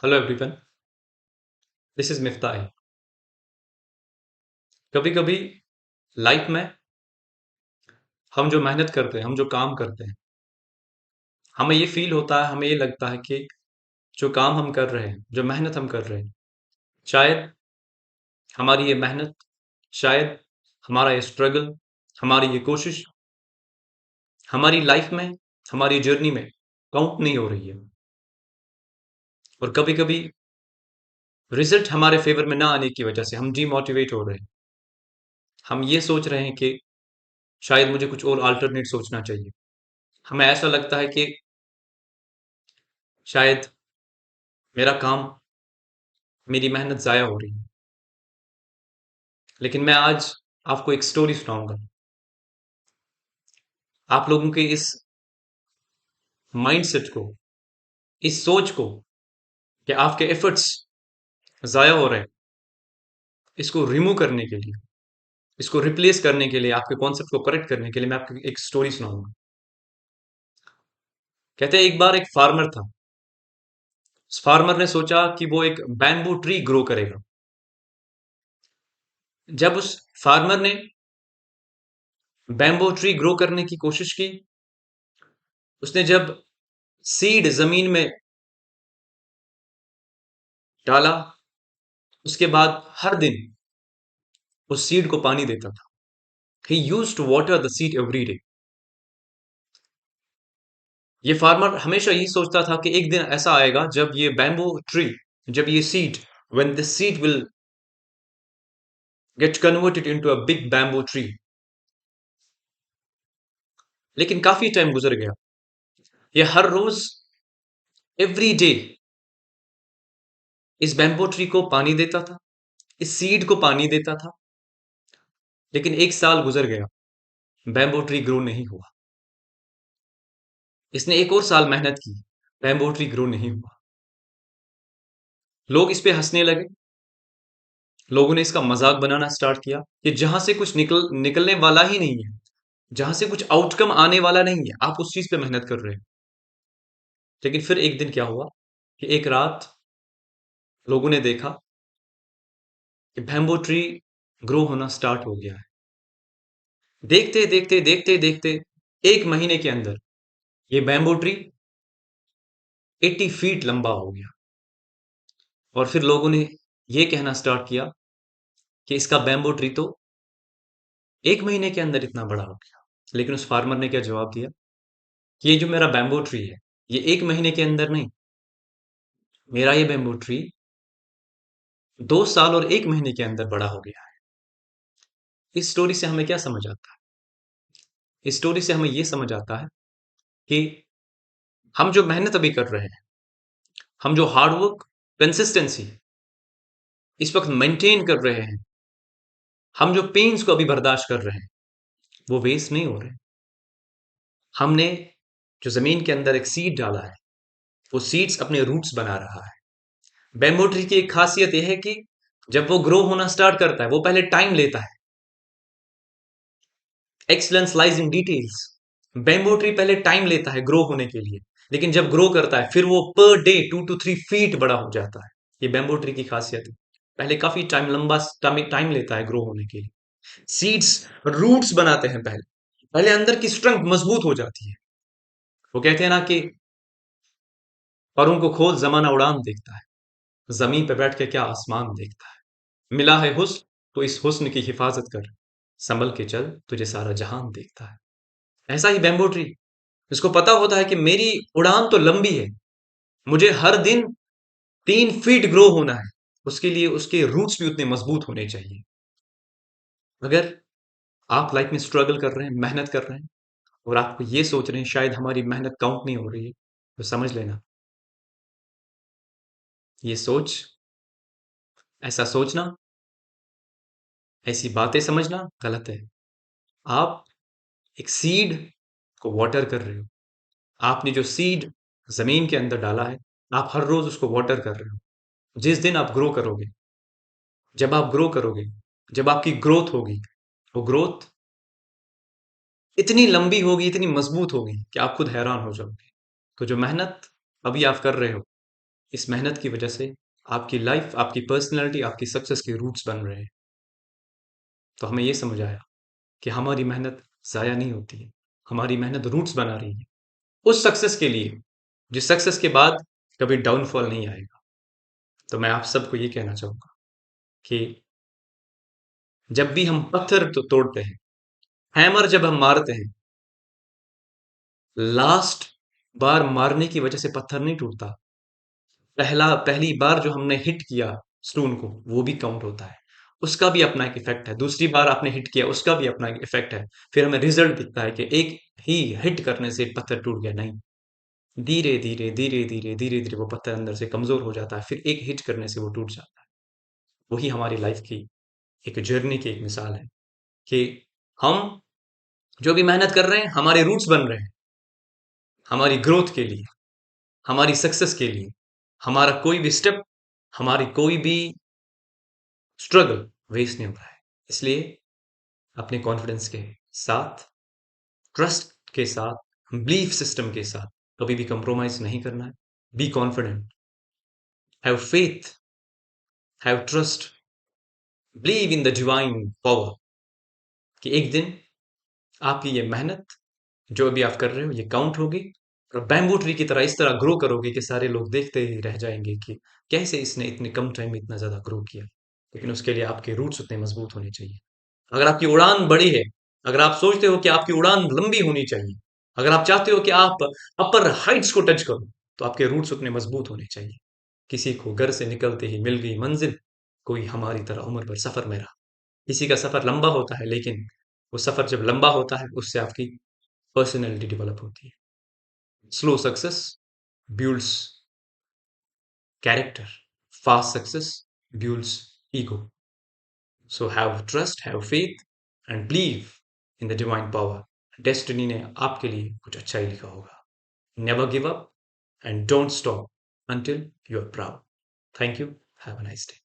Hello everyone, this is Miftah. कभी कभी life में हम जो मेहनत करते हैं, हम जो काम करते हैं, हमें ये फील होता है, हमें ये लगता है कि जो काम हम कर रहे हैं, जो मेहनत हम कर रहे हैं, शायद हमारी ये मेहनत, शायद हमारा ये स्ट्रगल, हमारी ये कोशिश हमारी लाइफ में, हमारी जर्नी में काउंट नहीं हो रही है। और कभी कभी रिजल्ट हमारे फेवर में ना आने की वजह से हम डीमोटिवेट हो रहे हैं। हम ये सोच रहे हैं कि शायद मुझे कुछ और अल्टरनेट सोचना चाहिए। हमें ऐसा लगता है कि शायद मेरा काम, मेरी मेहनत ज़ाया हो रही है। लेकिन मैं आज आपको एक स्टोरी सुनाऊंगा। आप लोगों के इस माइंडसेट को, इस सोच को कि आपके एफर्ट्स ज़ाया हो रहे हैं, इसको रिमूव करने के लिए, इसको रिप्लेस करने के लिए, आपके कॉन्सेप्ट को करेक्ट करने के लिए मैं आपको एक स्टोरी सुनाऊंगा। कहते हैं एक बार एक फार्मर था। उस फार्मर ने सोचा कि वो एक बैम्बू ट्री ग्रो करेगा। जब उस फार्मर ने बैम्बू ट्री ग्रो करने की कोशिश की, उसने जब सीड जमीन में डाला, उसके बाद हर दिन उस सीड को पानी देता था। He used to water the seed every day. ये फार्मर हमेशा यही सोचता था कि एक दिन ऐसा आएगा जब ये बैम्बू ट्री, जब ये seed, when this seed will get converted into a big bamboo tree. लेकिन काफी टाइम गुजर गया। ये हर रोज, एवरी डे, इस बैम्बू ट्री को पानी देता था, इस सीड को पानी देता था। लेकिन एक साल गुजर गया, बैम्बू ट्री ग्रो नहीं हुआ। इसने एक और साल मेहनत की, बैम्बू ट्री ग्रो नहीं हुआ। लोग इस पे हंसने लगे। लोगों ने इसका मजाक बनाना स्टार्ट किया कि जहां से कुछ निकलने वाला ही नहीं है, जहां से कुछ आउटकम आने वाला नहीं है, आप उस चीज पे मेहनत कर रहे हैं। लेकिन फिर एक दिन क्या हुआ कि एक रात लोगों ने देखा कि बैम्बू ट्री ग्रो होना स्टार्ट हो गया है। देखते देखते देखते देखते एक महीने के अंदर ये बैम्बू ट्री 80 फीट लंबा हो गया। और फिर लोगों ने ये कहना स्टार्ट किया कि इसका बैम्बू ट्री तो एक महीने के अंदर इतना बड़ा हो गया। लेकिन उस फार्मर ने क्या जवाब दिया कि ये जो मेरा बैम्बू ट्री है, ये एक महीने के अंदर नहीं, मेरा ये बैम्बू ट्री 2 साल और एक महीने के अंदर बड़ा हो गया है। इस स्टोरी से हमें क्या समझ आता है? इस स्टोरी से हमें ये समझ आता है कि हम जो मेहनत अभी कर रहे हैं, हम जो हार्डवर्क, कंसिस्टेंसी इस वक्त मेंटेन कर रहे हैं, हम जो पेन्स को अभी बर्दाश्त कर रहे हैं, वो वेस्ट नहीं हो रहे। हमने जो जमीन के अंदर एक सीड डाला है, वो सीड्स अपने रूट्स बना रहा है। बैम्बू ट्री की एक खासियत यह है कि जब वो ग्रो होना स्टार्ट करता है, वो पहले टाइम लेता है। Excellence lies in details. Bamboo tree पहले टाइम लेता है ग्रो होने के लिए, लेकिन जब ग्रो करता है फिर वो पर डे 2 to 3 फीट बड़ा हो जाता है। ये बैम्बू ट्री की खासियत है। पहले काफी टाइम, लंबा टाइम लेता है ग्रो होने के लिए। सीड्स रूट्स बनाते हैं पहले, पहले अंदर की स्ट्रेंथ मजबूत हो जाती है। वो कहते हैं ना कि परों को खोल जमाना उड़ान देखता है, जमीन पे बैठ के क्या आसमान देखता है। मिला है हुस्न तो इस हुस्न की हिफाजत कर, संभल के चल तुझे सारा जहान देखता है। ऐसा ही बैम्बू ट्री, इसको पता होता है कि मेरी उड़ान तो लंबी है, मुझे हर दिन 3 फीट ग्रो होना है, उसके लिए उसके रूट्स भी उतने मजबूत होने चाहिए। अगर आप लाइफ में स्ट्रगल कर रहे हैं, मेहनत कर रहे हैं, और आप ये सोच रहे हैं शायद हमारी मेहनत काउंट नहीं हो रही है, तो समझ लेना, ये सोच, ऐसा सोचना, ऐसी बातें समझना गलत है। आप एक सीड को वाटर कर रहे हो। आपने जो सीड जमीन के अंदर डाला है, आप हर रोज उसको वाटर कर रहे हो। जिस दिन आप ग्रो करोगे, जब आप ग्रो करोगे, जब आपकी ग्रोथ होगी, वो ग्रोथ इतनी लंबी होगी, इतनी मजबूत होगी कि आप खुद हैरान हो जाओगे। तो जो मेहनत अभी आप कर रहे हो, इस मेहनत की वजह से आपकी लाइफ, आपकी पर्सनैलिटी, आपकी सक्सेस के रूट्स बन रहे हैं। तो हमें ये समझ आया कि हमारी मेहनत ज़ाया नहीं होती है, हमारी मेहनत रूट्स बना रही है उस सक्सेस के लिए, जिस सक्सेस के बाद कभी डाउनफॉल नहीं आएगा। तो मैं आप सबको ये कहना चाहूँगा कि जब भी हम पत्थर तो तोड़ते हैं, हैमर जब हम मारते हैं, लास्ट बार मारने की वजह से पत्थर नहीं टूटता। पहली बार जो हमने हिट किया स्टोन को, वो भी काउंट होता है। उसका भी अपना एक इफेक्ट है। दूसरी बार आपने हिट किया, उसका भी अपना एक इफेक्ट है। फिर हमें रिजल्ट दिखता है कि एक ही हिट करने से पत्थर टूट गया, नहीं। धीरे धीरे धीरे धीरे धीरे धीरे वो पत्थर अंदर से कमजोर हो जाता है, फिर एक हिट करने से वो टूट जाता है। वही हमारी लाइफ की एक जर्नी की एक मिसाल है कि हम जो भी मेहनत कर रहे हैं, हमारे रूट्स बन रहे हैं, हमारी ग्रोथ के लिए, हमारी सक्सेस के लिए। हमारा कोई भी स्टेप, हमारी कोई भी स्ट्रगल वेस्ट नहीं हो रहा है। इसलिए अपने कॉन्फिडेंस के साथ, ट्रस्ट के साथ, बिलीफ सिस्टम के साथ कभी भी कंप्रोमाइज नहीं करना है। Be confident, have faith, have trust, believe in the divine power कि एक दिन आपकी ये मेहनत जो भी आप कर रहे हो ये काउंट होगी, और बैम्बू ट्री की तरह इस तरह ग्रो करोगे कि सारे लोग देखते ही रह जाएंगे कि कैसे इसने इतने कम टाइम में इतना ज्यादा ग्रो किया। लेकिन उसके लिए आपके रूट्स उतने मजबूत होने चाहिए। अगर आपकी उड़ान बड़ी है, अगर आप सोचते हो कि आपकी उड़ान लंबी होनी चाहिए, अगर आप चाहते हो कि आप अपर हाइट्स को टच करो, तो आपके रूट्स उतने मजबूत होने चाहिए। किसी को घर से निकलते ही मिल गई मंजिल, कोई हमारी तरह उम्र भर सफर में रहा। किसी का सफर लंबा होता है, लेकिन वो सफर जब लंबा होता है उससे आपकी पर्सनैलिटी डेवलप होती है। Slow success builds character, fast success builds ego. So have trust, have faith and believe in the divine power. Destiny ने आपके लिए कुछ अच्छा ही लिखा होगा. Never give up and don't stop until you are proud. Thank you. Have a nice day.